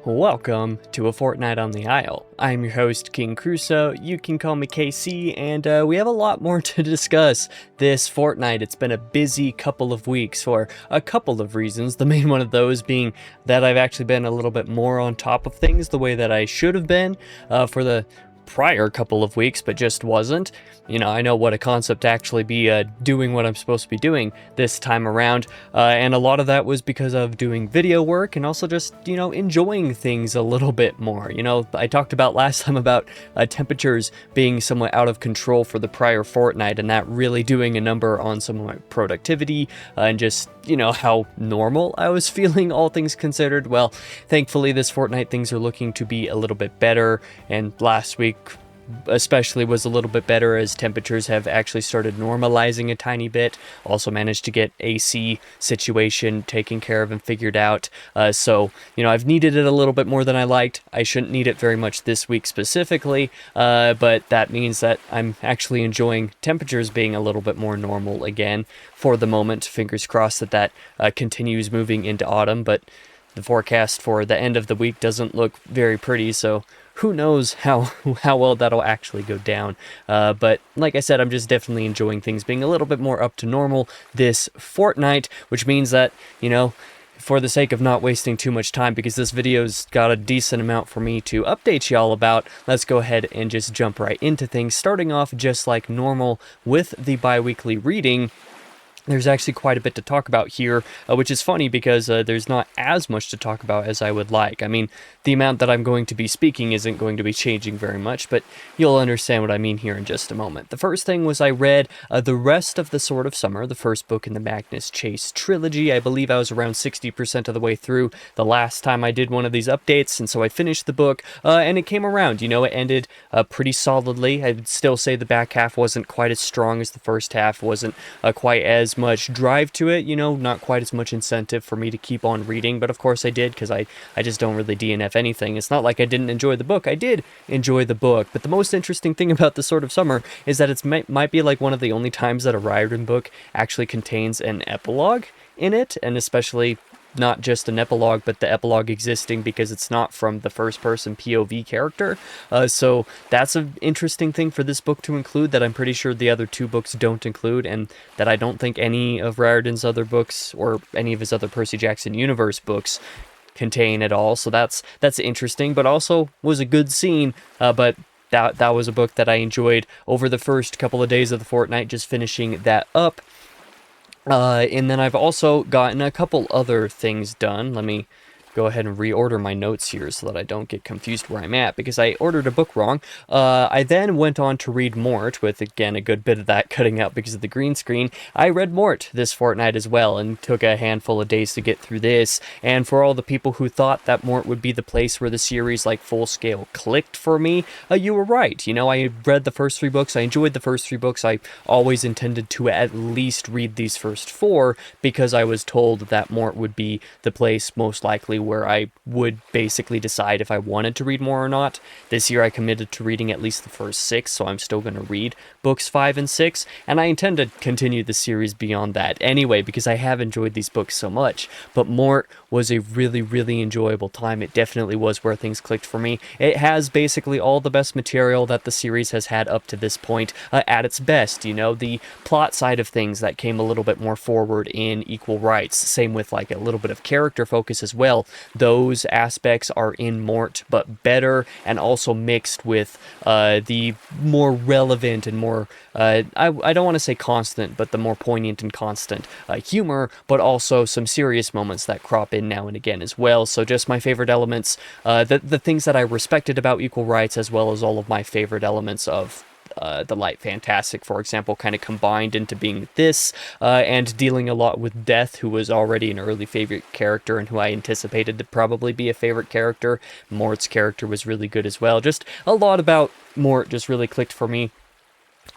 Welcome to A Fortnight on the Isle. I'm your host, King Crusoe. You can call me KC, and we have a lot more to discuss this fortnight. It's been a busy couple of weeks for a couple of reasons. The main one of those being that I've actually been a little bit more on top of things the way that I should have been for the prior couple of weeks, but just wasn't. You know, I know what a concept to actually be doing what I'm supposed to be doing this time around, and a lot of that was because of doing video work and also just, you know, enjoying things a little bit more. You know, I talked about last time about temperatures being somewhat out of control for the prior fortnight, and that really doing a number on some of my productivity and just, you know, how normal I was feeling, all things considered. Well, thankfully this fortnight things are looking to be a little bit better, and last week especially was a little bit better as temperatures have actually started normalizing a tiny bit. Also managed to get AC situation taken care of and figured out. So, you know, I've needed it a little bit more than I liked. I shouldn't need it very much this week specifically, but that means that I'm actually enjoying temperatures being a little bit more normal again for the moment. Fingers crossed that that continues moving into autumn, but the forecast for the end of the week doesn't look very pretty, so who knows how well that'll actually go down. But like I said, I'm just definitely enjoying things being a little bit more up to normal this fortnight, which means that, you know, for the sake of not wasting too much time, because this video's got a decent amount for me to update y'all about, let's go ahead and just jump right into things, starting off just like normal with the bi-weekly reading. There's actually quite a bit to talk about here, which is funny because there's not as much to talk about as I would like. I mean, the amount that I'm going to be speaking isn't going to be changing very much, but you'll understand what I mean here in just a moment. The first thing was I read The Rest of the Sword of Summer, the first book in the Magnus Chase trilogy. I believe I was around 60% of the way through the last time I did one of these updates, and so I finished the book, and it came around. You know, it ended pretty solidly. I would still say the back half wasn't quite as strong as the first half, wasn't quite as much drive to it, you know, not quite as much incentive for me to keep on reading, but of course I did, because I just don't really DNF anything. It's not like I didn't enjoy the book. I did enjoy the book, but the most interesting thing about The Sword of Summer is that it might be like one of the only times that a Riordan book actually contains an epilogue in it, and especially not just an epilogue, but the epilogue existing because it's not from the first-person POV character. So that's an interesting thing for this book to include that I'm pretty sure the other two books don't include, and that I don't think any of Riordan's other books or any of his other Percy Jackson universe books contain at all. So that's interesting, but also was a good scene. But that was a book that I enjoyed over the first couple of days of the fortnight, just finishing that up. And then I've also gotten a couple other things done. Let me go ahead and reorder my notes here so that I don't get confused where I'm at, because I ordered a book wrong. I then went on to read Mort, with, again, a good bit of that cutting out because of the green screen. I read Mort this fortnight as well, and took a handful of days to get through this. And for all the people who thought that Mort would be the place where the series, like, full scale clicked for me, you were right. You know, I read the first three books. I enjoyed the first three books. I always intended to at least read these first four, because I was told that Mort would be the place most likely where I would basically decide if I wanted to read more or not. This year I committed to reading at least the first six, so I'm still going to read books 5 and 6, and I intend to continue the series beyond that anyway, because I have enjoyed these books so much. But Mort was a really, really enjoyable time. It definitely was where things clicked for me. It has basically all the best material that the series has had up to this point at its best. You know, the plot side of things that came a little bit more forward in Equal Rights, same with like a little bit of character focus as well. Those aspects are in Mort, but better, and also mixed with the more relevant and more, I don't want to say constant, but the more poignant and constant humor, but also some serious moments that crop in now and again as well. So just my favorite elements, the things that I respected about Equal Rights, as well as all of my favorite elements of the light fantastic, for example, kind of combined into being this, and dealing a lot with Death, who was already an early favorite character and who I anticipated to probably be a favorite character. Mort's character was really good as well. Just a lot about Mort just really clicked for me.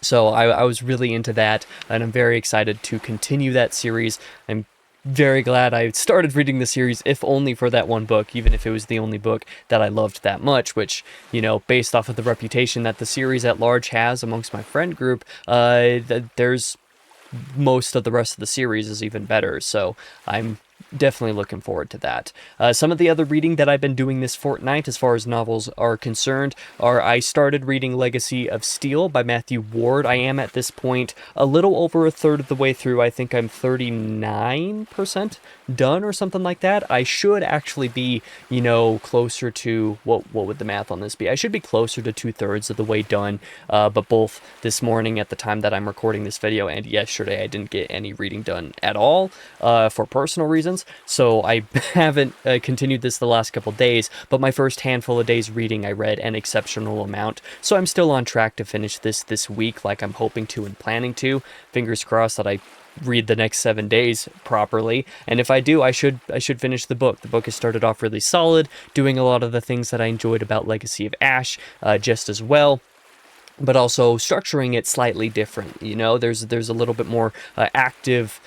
So I was really into that, and I'm very excited to continue that series. I'm very glad I started reading the series, if only for that one book, even if it was the only book that I loved that much, which, you know, based off of the reputation that the series at large has amongst my friend group, there's most of the rest of the series is even better. So I'm definitely looking forward to that. Some of the other reading that I've been doing this fortnight, as far as novels are concerned, I started reading Legacy of Steel by Matthew Ward. I am at this point a little over a third of the way through. I think I'm 39% done or something like that. I should actually be, closer to, what would the math on this be? I should be closer to 2/3 of the way done, but both this morning at the time that I'm recording this video and yesterday I didn't get any reading done at all for personal reasons. So I haven't continued this the last couple days, but my first handful of days reading, I read an exceptional amount. So I'm still on track to finish this week like I'm hoping to and planning to. Fingers crossed that I read the next 7 days properly, and if I do, I should finish the book. The book has started off really solid, doing a lot of the things that I enjoyed about Legacy of Ash just as well, but also structuring it slightly different. There's a little bit more active,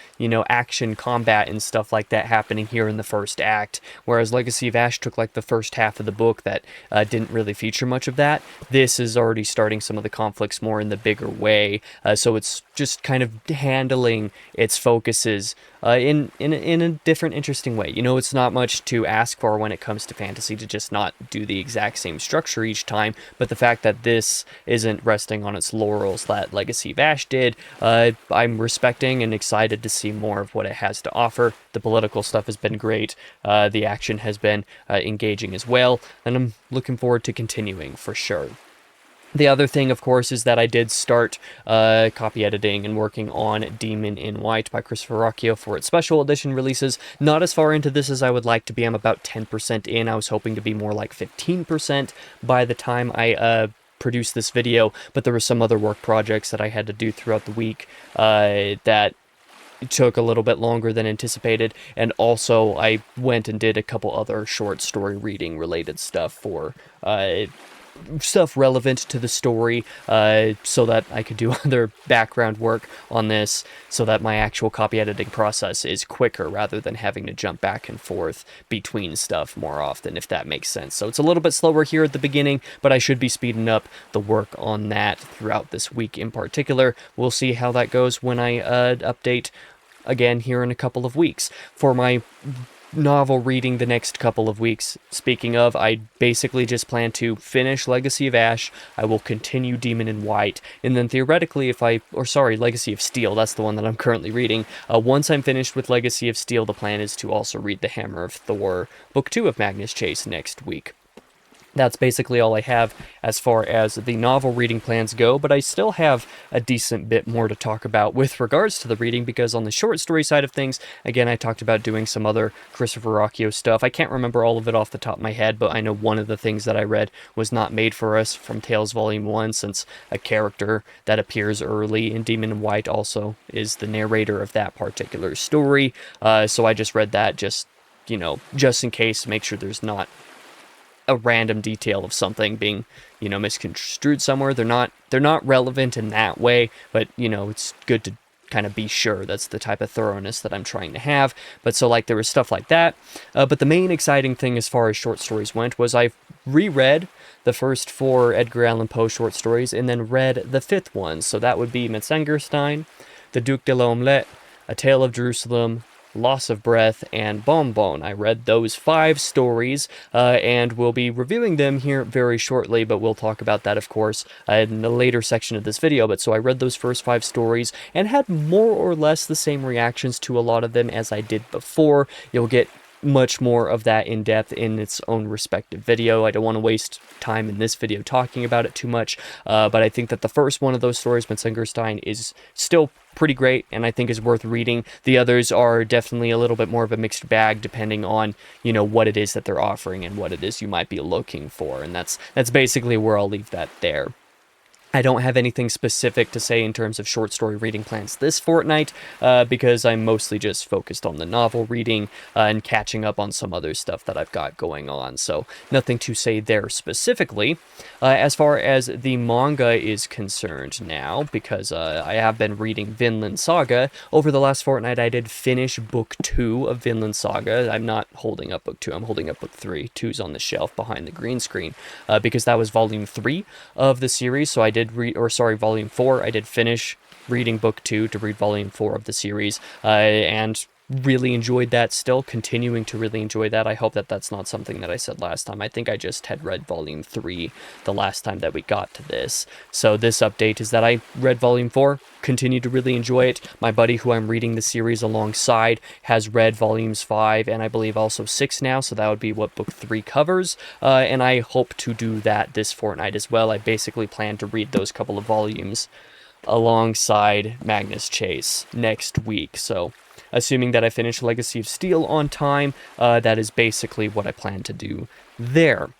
action, combat, and stuff like that happening here in the first act, whereas Legacy of Ash took like the first half of the book that didn't really feature much of that. This is already starting some of the conflicts more in the bigger way, so it's just kind of handling its focuses in a different, interesting way. It's not much to ask for when it comes to fantasy to just not do the exact same structure each time, but the fact that this isn't resting on its laurels that Legacy of Ash did, I'm respecting and excited to see more of what it has to offer. The political stuff has been great, the action has been engaging as well, and I'm looking forward to continuing for sure. The other thing, of course, is that I did start copy editing and working on Demon in White by Christopher Rocchio for its special edition releases. Not as far into this as I would like to be. I'm about 10% in. I was hoping to be more like 15% by the time I produce this video, but there were some other work projects that I had to do throughout the week that took a little bit longer than anticipated, and also I went and did a couple other short story reading related stuff for stuff relevant to the story, so that I could do other background work on this, so that my actual copy editing process is quicker rather than having to jump back and forth between stuff more often, if that makes sense. So it's a little bit slower here at the beginning, but I should be speeding up the work on that throughout this week in particular. We'll see how that goes when I update again here in a couple of weeks. For my novel reading the next couple of weeks, speaking of, I basically just plan to finish Legacy of Ash. I will continue Demon in White, and then theoretically Legacy of Steel, that's the one that I'm currently reading. Once I'm finished with Legacy of Steel, the plan is to also read The Hammer of Thor, Book 2 of Magnus Chase next week. That's basically all I have as far as the novel reading plans go, but I still have a decent bit more to talk about with regards to the reading, because on the short story side of things, again, I talked about doing some other Christopher Rocchio stuff. I can't remember all of it off the top of my head, but I know one of the things that I read was Not Made for Us from Tales Volume 1, since a character that appears early in Demon in White also is the narrator of that particular story. So I just read that just in case, to make sure there's not a random detail of something being, misconstrued somewhere. They're not relevant in that way, but, it's good to kind of be sure. That's the type of thoroughness that I'm trying to have. But so, there was stuff like that. But the main exciting thing as far as short stories went was I reread the first 4 Edgar Allan Poe short stories and then read the 5th one. So that would be Metzengerstein, The Duc de l'Omelette, A Tale of Jerusalem, Loss of Breath, and Bonbon. I read those 5 stories, and we'll be reviewing them here very shortly, but we'll talk about that, of course, in the later section of this video. But so I read those first 5 stories and had more or less the same reactions to a lot of them as I did before. You'll get much more of that in depth in its own respective video. I don't want to waste time in this video talking about it too much, but I think that the first one of those stories, Metzengerstein, is still pretty great and I think is worth reading. The others are definitely a little bit more of a mixed bag depending on, what it is that they're offering and what it is you might be looking for, and that's basically where I'll leave that there. I don't have anything specific to say in terms of short story reading plans this fortnight, because I'm mostly just focused on the novel reading and catching up on some other stuff that I've got going on, so nothing to say there specifically. As far as the manga is concerned now, because I have been reading Vinland Saga, over the last fortnight I did finish Book 2 of Vinland Saga. I'm not holding up Book 2, I'm holding up Book 3. 2's on the shelf behind the green screen, because that was Volume 3 of the series, so I did Volume 4, I did finish reading Book 2 to read Volume 4 of the series, and really enjoyed that, still continuing to really enjoy that. I hope that that's not something that I said last time. I think I just had read volume 3 the last time that we got to this. So this update is that I read volume 4, continue to really enjoy it. My buddy who I'm reading the series alongside has read volumes 5 and I believe also 6 now, so that would be what book 3 covers, and I hope to do that this fortnight as well. I basically plan to read those couple of volumes alongside Magnus Chase next week, so assuming that I finish Legacy of Steel on time, that is basically what I plan to do there.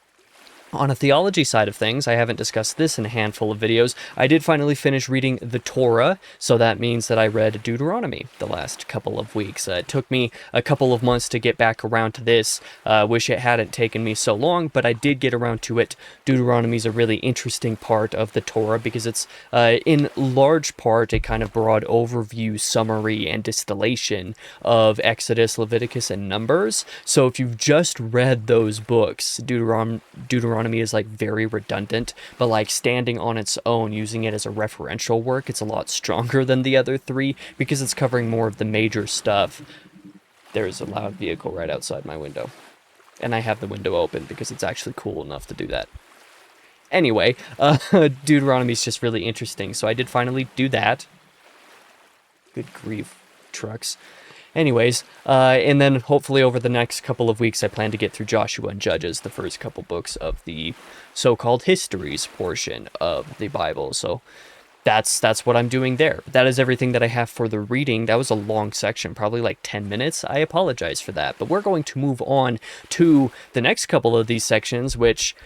On a theology side of things, I haven't discussed this in a handful of videos. I did finally finish reading the Torah, so that means that I read Deuteronomy the last couple of weeks. It took me a couple of months to get back around to this. Wish it hadn't taken me so long, but I did get around to it. Deuteronomy is a really interesting part of the Torah because it's, in large part, a kind of broad overview, summary, and distillation of Exodus, Leviticus, and Numbers. So if you've just read those books, Deuteronomy is like very redundant, but like standing on its own, using it as a referential work, it's a lot stronger than the other 3 because it's covering more of the major stuff. There's a loud vehicle right outside my window, and I have the window open because it's actually cool enough to do that. Anyway, Deuteronomy is just really interesting, so I did finally do that. Good grief, trucks. Anyways, and then hopefully over the next couple of weeks, I plan to get through Joshua and Judges, the first couple books of the so-called histories portion of the Bible. So that's what I'm doing there. That is everything that I have for the reading. That was a long section, probably like 10 minutes. I apologize for that, but we're going to move on to the next couple of these sections, which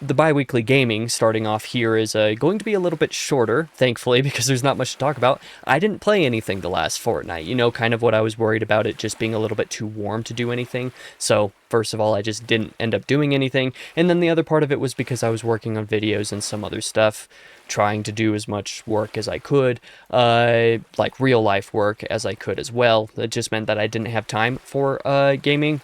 the bi-weekly gaming, starting off here, is going to be a little bit shorter, thankfully, because there's not much to talk about. I didn't play anything the last fortnight, you know, kind of what I was worried about, it just being a little bit too warm to do anything. So, first of all, I just didn't end up doing anything, and then the other part of it was because I was working on videos and some other stuff, trying to do as much work as I could, like real-life work as I could as well. That just meant that I didn't have time for gaming.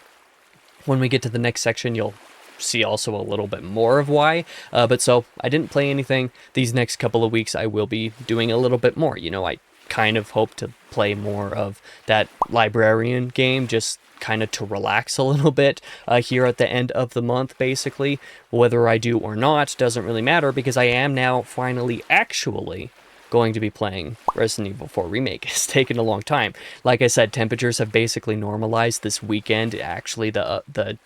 When we get to the next section, you'll see also a little bit more of why, but so I didn't play anything. These next couple of weeks I will be doing a little bit more. You know, I kind of hope to play more of that librarian game, just kind of to relax a little bit here at the end of the month, basically. Whether I do or not doesn't really matter, because I am now finally actually going to be playing Resident Evil 4 Remake. It's taken a long time. Like I said, temperatures have basically normalized this weekend. Actually, the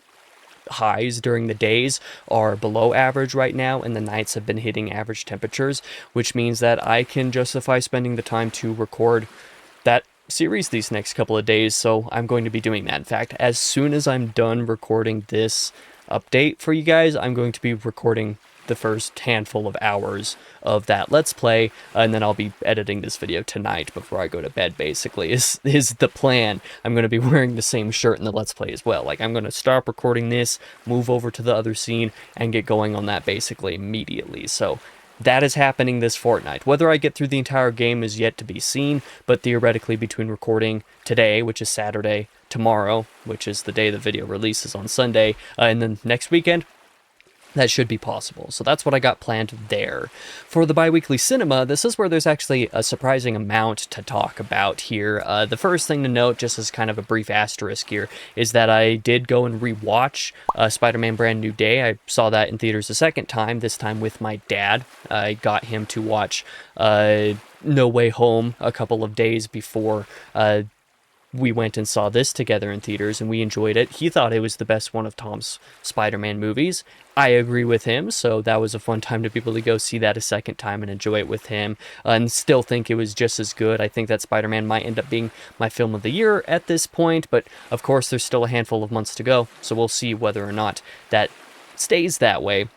highs during the days are below average right now, and the nights have been hitting average temperatures, which means that I can justify spending the time to record that series these next couple of days, so I'm going to be doing that. In fact, as soon as I'm done recording this update for you guys, I'm going to be recording the first handful of hours of that Let's Play, and then I'll be editing this video tonight before I go to bed, basically, is the plan. I'm going to be wearing the same shirt in the Let's Play as well. Like, I'm going to stop recording this, move over to the other scene, and get going on that basically immediately. So that is happening this fortnight. Whether I get through the entire game is yet to be seen, but theoretically between recording today, which is Saturday, tomorrow, which is the day the video releases on Sunday, and then next weekend, that should be possible. So that's what I got planned there. For the bi-weekly cinema, this is where there's actually a surprising amount to talk about here. The first thing to note, just as kind of a brief asterisk here, is that I did go and rewatch Spider-Man Brand New Day. I saw that in theaters a second time, this time with my dad. I got him to watch No Way Home a couple of days before we went and saw this together in theaters, and we enjoyed it. He thought it was the best one of Tom's Spider-Man movies. I agree with him, so that was a fun time to be able to go see that a second time and enjoy it with him, and still think it was just as good. I think that Spider-Man might end up being my film of the year at this point, but of course there's still a handful of months to go, so we'll see whether or not that stays that way.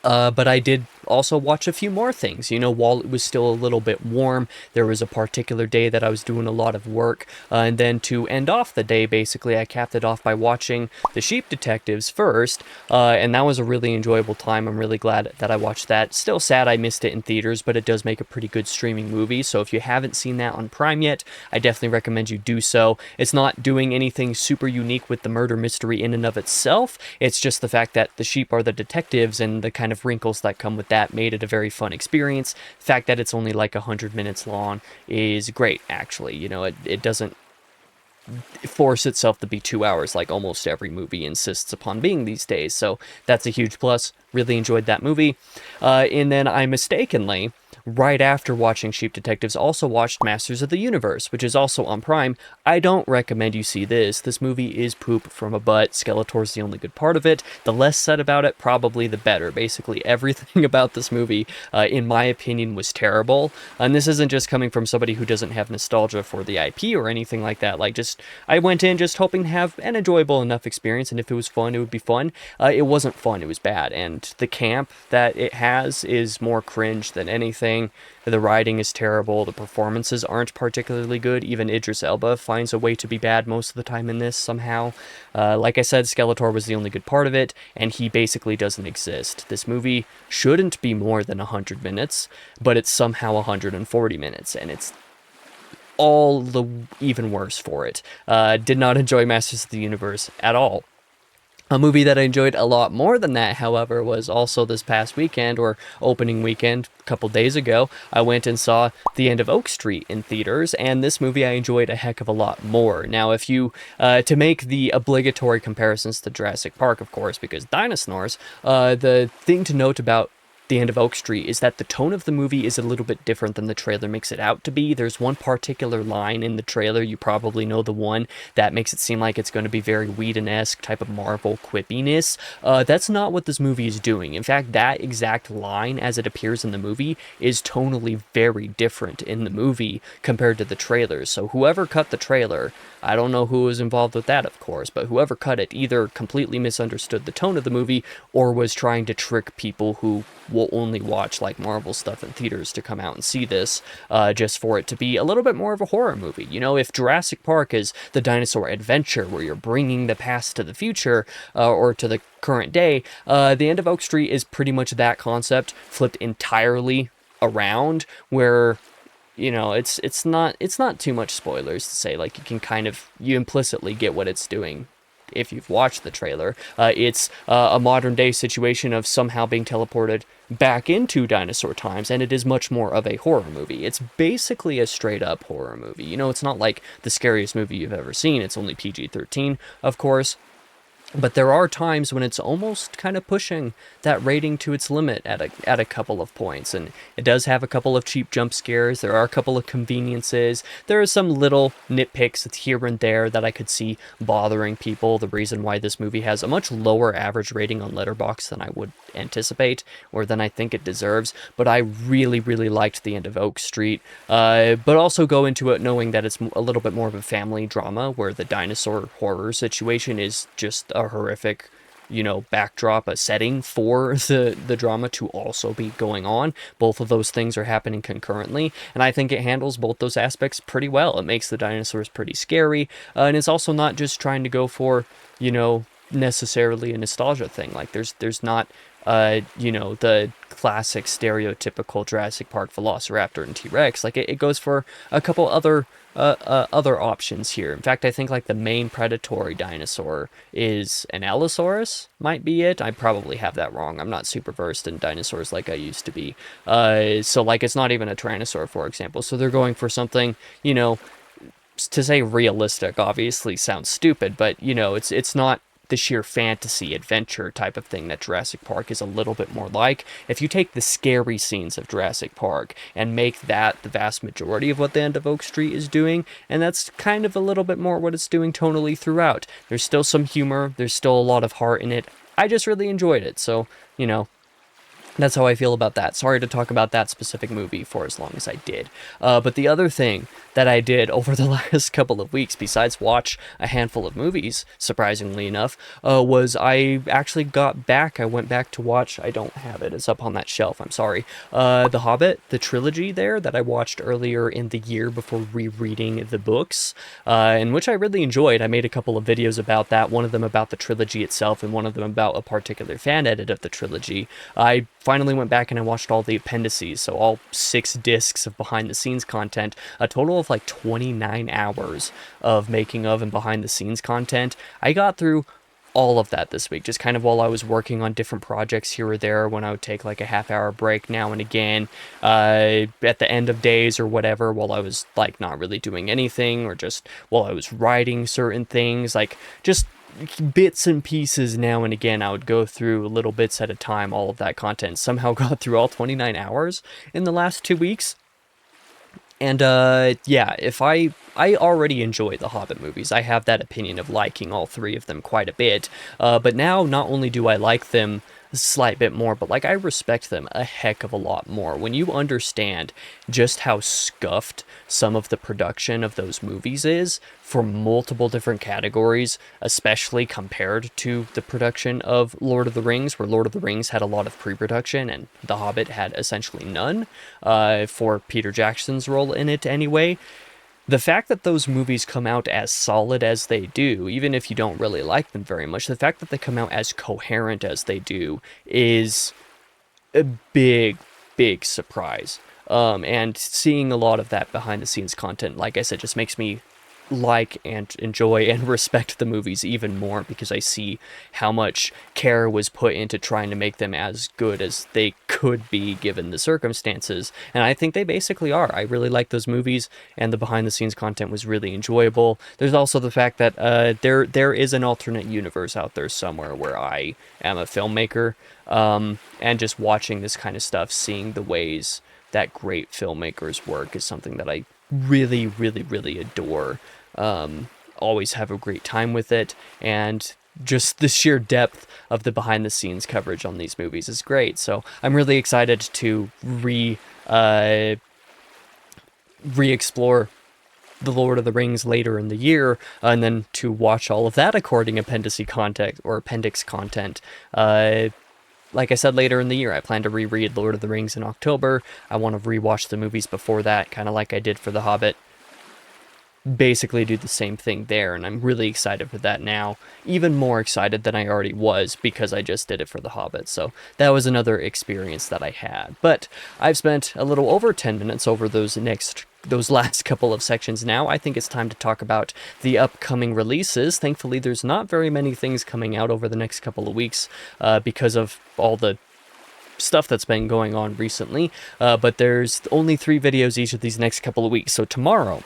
But I did also watch a few more things. You know, while it was still a little bit warm, there was a particular day that I was doing a lot of work, and then to end off the day, basically, I capped it off by watching The Sheep Detectives first, and that was a really enjoyable time. I'm really glad that I watched that. Still sad I missed it in theaters, but it does make a pretty good streaming movie, so if you haven't seen that on Prime yet, I definitely recommend you do so. It's not doing anything super unique with the murder mystery in and of itself, it's just the fact that the sheep are the detectives, and the kind of wrinkles that come with that made it a very fun experience. The fact that it's only like 100 minutes long is great, actually. You know, it doesn't force itself to be 2 hours like almost every movie insists upon being these days. So that's a huge plus. Really enjoyed that movie. And then I mistakenly, right after watching Sheep Detectives, also watched Masters of the Universe, which is also on Prime. I don't recommend you see this. This movie is poop from a butt. Skeletor's the only good part of it. The less said about it, probably the better. Basically, everything about this movie, in my opinion, was terrible. And this isn't just coming from somebody who doesn't have nostalgia for the IP or anything like that. Like, I went in just hoping to have an enjoyable enough experience, and if it was fun, it would be fun. It wasn't fun. It was bad. And the camp that it has is more cringe than anything. The writing is terrible. The performances aren't particularly good. Even Idris Elba finds a way to be bad most of the time in this somehow. Like I said, Skeletor was the only good part of it, and he basically doesn't exist. This movie shouldn't be more than 100 minutes, but it's somehow 140 minutes, and it's all the even worse for it. Did not enjoy Masters of the Universe at all. A movie that I enjoyed a lot more than that, however, was also this past weekend, or opening weekend, a couple days ago. I went and saw The End of Oak Street in theaters, and this movie I enjoyed a heck of a lot more. Now, if you, to make the obligatory comparisons to Jurassic Park, of course, because dinosaurs, the thing to note about The End of Oak Street is that the tone of the movie is a little bit different than the trailer makes it out to be. There's one particular line in the trailer, you probably know the one, that makes it seem like it's going to be very Whedon-esque type of Marvel quippiness. That's not what this movie is doing. In fact, that exact line as it appears in the movie is tonally very different in the movie compared to the trailers. So whoever cut the trailer, I don't know who was involved with that, of course, but whoever cut it either completely misunderstood the tone of the movie or was trying to trick people who will only watch like Marvel stuff in theaters to come out and see this, just for it to be a little bit more of a horror movie. You know, if Jurassic Park is the dinosaur adventure where you're bringing the past to the future, or to the current day, The End of Oak Street is pretty much that concept flipped entirely around, where, you know, it's not too much spoilers to say, like, you implicitly get what it's doing if you've watched the trailer. It's a modern day situation of somehow being teleported back into dinosaur times, and it is much more of a horror movie. It's basically a straight up horror movie. You know, it's not like the scariest movie you've ever seen. It's only PG-13, of course. But there are times when it's almost kind of pushing that rating to its limit at a couple of points. And it does have a couple of cheap jump scares. There are a couple of conveniences. There are some little nitpicks here and there that I could see bothering people. The reason why this movie has a much lower average rating on Letterboxd than I would anticipate, or than I think it deserves. But I really, really liked The End of Oak Street. But also go into it knowing that it's a little bit more of a family drama, where the dinosaur horror situation is just a horrific, you know, backdrop, a setting for the drama to also be going on. Both of those things are happening concurrently, and I think it handles both those aspects pretty well. It makes the dinosaurs pretty scary, and it's also not just trying to go for, you know, necessarily a nostalgia thing. Like, there's not you know, the classic stereotypical Jurassic Park Velociraptor and T-Rex. Like, it goes for a couple other options here. In fact, I think like the main predatory dinosaur is an Allosaurus, might be it. I probably have that wrong. I'm not super versed in dinosaurs like I used to be. So like, it's not even a Tyrannosaur, for example. So they're going for something, you know, to say realistic obviously sounds stupid, but, you know, it's not the sheer fantasy adventure type of thing that Jurassic Park is a little bit more like. If you take the scary scenes of Jurassic Park and make that the vast majority of what The End of Oak Street is doing, and that's kind of a little bit more what it's doing tonally throughout. There's still some humor, there's still a lot of heart in it. I just really enjoyed it, so, you know, that's how I feel about that. Sorry to talk about that specific movie for as long as I did. But the other thing that I did over the last couple of weeks, besides watch a handful of movies, surprisingly enough, was I actually I went back to watch, I don't have it, it's up on that shelf, I'm sorry, The Hobbit, the trilogy there that I watched earlier in the year before rereading the books, and which I really enjoyed. I made a couple of videos about that, one of them about the trilogy itself, and one of them about a particular fan edit of the trilogy. I finally went back and I watched all the appendices, so all 6 discs of behind-the-scenes content, a total of like 29 hours of making of and behind-the-scenes content. I got through all of that this week, just kind of while I was working on different projects here or there, when I would take like a half-hour break now and again, at the end of days or whatever, while I was like not really doing anything, or just while I was writing certain things, like just bits and pieces now and again. I would go through little bits at a time, all of that content. Somehow got through all 29 hours in the last 2 weeks. And yeah, if I already enjoy the Hobbit movies. I have that opinion of liking all three of them quite a bit. But now, not only do I like them a slight bit more, but like I respect them a heck of a lot more. When you understand just how scuffed some of the production of those movies is for multiple different categories, especially compared to the production of Lord of the Rings, where Lord of the Rings had a lot of pre-production and The Hobbit had essentially none, for Peter Jackson's role in it anyway. The fact that those movies come out as solid as they do, even if you don't really like them very much, the fact that they come out as coherent as they do is a big, big surprise. And seeing a lot of that behind the scenes content, like I said, just makes me like and enjoy and respect the movies even more, because I see how much care was put into trying to make them as good as they could be given the circumstances, and I think they basically are. I really like those movies, and the behind the scenes content was really enjoyable. There's also the fact that there is an alternate universe out there somewhere where I am a filmmaker, and just watching this kind of stuff, seeing the ways that great filmmakers work, is something that I really, really, really adore. Always have a great time with it, and just the sheer depth of the behind the scenes coverage on these movies is great. So I'm really excited to re-explore the Lord of the Rings later in the year, and then to watch all of that according appendix content. Like I said, later in the year, I plan to reread Lord of the Rings in October. I want to rewatch the movies before that, kind of like I did for The Hobbit. Basically do the same thing there, and I'm really excited for that now. Even more excited than I already was, because I just did it for The Hobbit. So that was another experience that I had. But I've spent a little over 10 minutes over those last couple of sections now. I think it's time to talk about the upcoming releases. Thankfully, there's not very many things coming out over the next couple of weeks, because of all the stuff that's been going on recently. But there's only 3 videos each of these next couple of weeks. So tomorrow,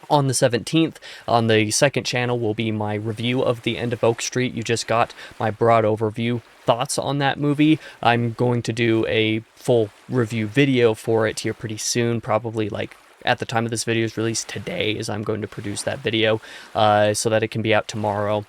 on the 17th, on the second channel, will be my review of The End of Oak Street. You just got my broad overview thoughts on that movie. I'm going to do a full review video for it here pretty soon, probably like at the time of this video's release today, as I'm going to produce that video, so that it can be out tomorrow.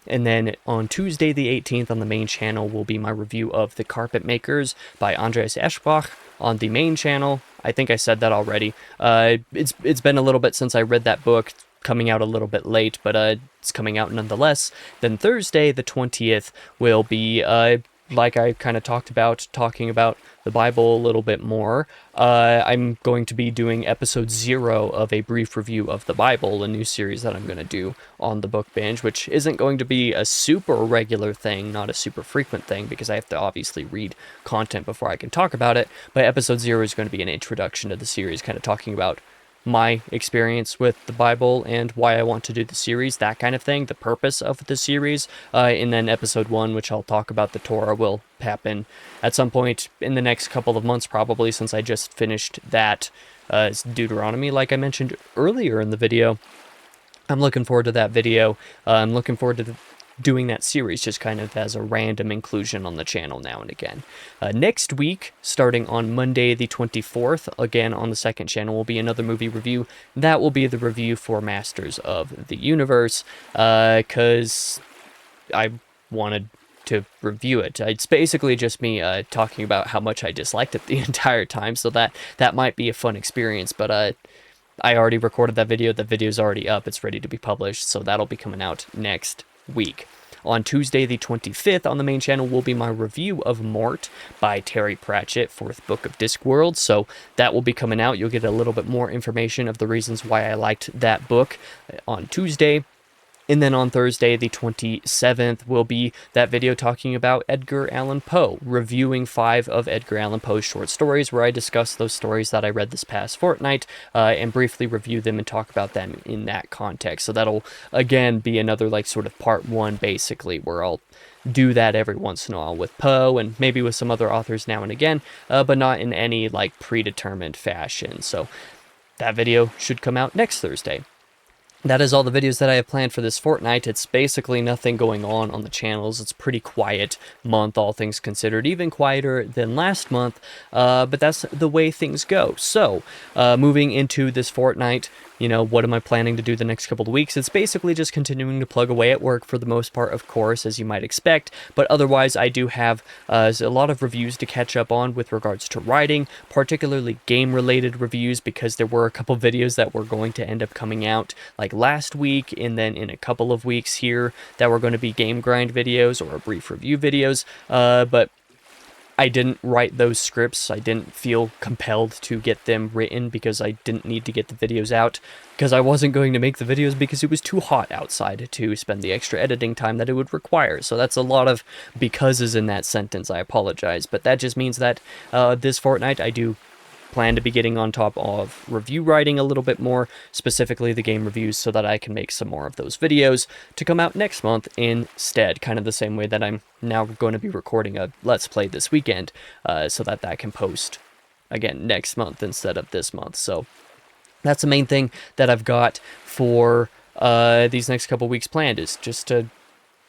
And then on Tuesday the 18th on the main channel will be my review of The Carpet Makers by Andreas Eschbach on the main channel. I think I said that already. It's been a little bit since I read that book, coming out a little bit late, but it's coming out nonetheless. Then Thursday the 20th will be, like I kind of talking about the Bible a little bit more. I'm going to be doing episode 0 of a brief review of the Bible, a new series that I'm going to do on the Book Binge, which isn't going to be a super regular thing, not a super frequent thing, because I have to obviously read content before I can talk about it. But episode 0 is going to be an introduction to the series, kind of talking about my experience with the Bible and why I want to do the series, that kind of thing, the purpose of the series. And then episode 1, which I'll talk about the Torah, will happen at some point in the next couple of months, probably, since I just finished that Deuteronomy, like I mentioned earlier in the video. I'm looking forward to that video. I'm looking forward to doing that series just kind of as a random inclusion on the channel now and again. Next week, starting on Monday the 24th, again on the second channel, will be another movie review. That will be the review for Masters of the Universe, because I wanted to review it. It's basically just me talking about how much I disliked it the entire time, so that might be a fun experience, but I already recorded that video. The video's already up. It's ready to be published, so that'll be coming out next week. On Tuesday the 25th on the main channel will be my review of Mort by Terry Pratchett, 4th book of Discworld, so that will be coming out. You'll get a little bit more information of the reasons why I liked that book on Tuesday. And then on Thursday, the 27th, will be that video talking about Edgar Allan Poe, reviewing 5 of Edgar Allan Poe's short stories, where I discuss those stories that I read this past fortnight and briefly review them and talk about them in that context. So that'll, again, be another like sort of part 1, basically, where I'll do that every once in a while with Poe and maybe with some other authors now and again, but not in any like predetermined fashion. So that video should come out next Thursday. That is all the videos that I have planned for this fortnight. It's basically nothing going on the channels. It's a pretty quiet month, all things considered, even quieter than last month, but that's the way things go. So, moving into this fortnight, you know, what am I planning to do the next couple of weeks? It's basically just continuing to plug away at work for the most part, of course, as you might expect, but otherwise I do have a lot of reviews to catch up on with regards to writing, particularly game-related reviews, because there were a couple videos that were going to end up coming out like last week, and then in a couple of weeks here that were going to be game grind videos or brief review videos, but I didn't write those scripts. I didn't feel compelled to get them written because I didn't need to get the videos out, because I wasn't going to make the videos because it was too hot outside to spend the extra editing time that it would require. So that's a lot of becauses in that sentence. I apologize, but that just means that this fortnight I do plan to be getting on top of review writing a little bit more, specifically the game reviews, so that I can make some more of those videos to come out next month instead, kind of the same way that I'm now going to be recording a Let's Play this weekend, so that can post again next month instead of this month. So that's the main thing that I've got for these next couple weeks planned, is just to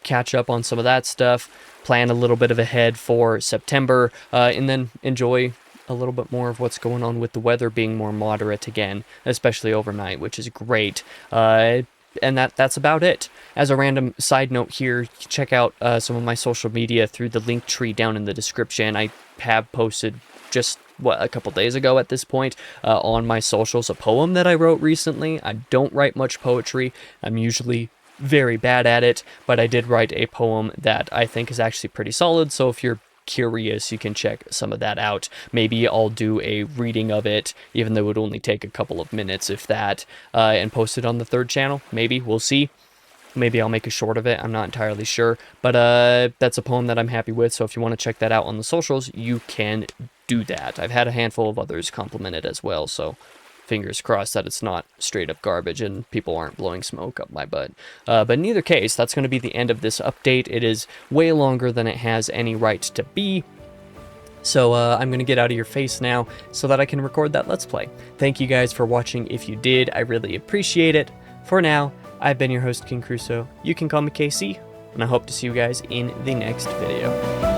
catch up on some of that stuff, plan a little bit of ahead for September, and then enjoy a little bit more of what's going on with the weather being more moderate again, especially overnight, which is great. And that's about it. As a random side note here, check out some of my social media through the link tree down in the description. I have posted just a couple days ago at this point on my socials a poem that I wrote recently. I don't write much poetry. I'm usually very bad at it, but I did write a poem that I think is actually pretty solid. So if you're curious, you can check some of that out. Maybe I'll do a reading of it, even though it would only take a couple of minutes, if that, and post it on the 3rd channel. Maybe, we'll see. Maybe I'll make a short of it, I'm not entirely sure, but that's a poem that I'm happy with, so if you want to check that out on the socials, you can do that. I've had a handful of others compliment it as well, so fingers crossed that it's not straight up garbage and people aren't blowing smoke up my butt. But in either case, that's going to be the end of this update. It is way longer than it has any right to be. So I'm going to get out of your face now so that I can record that Let's Play. Thank you guys for watching if you did. I really appreciate it. For now, I've been your host, King Crusoe. You can call me KC, and I hope to see you guys in the next video.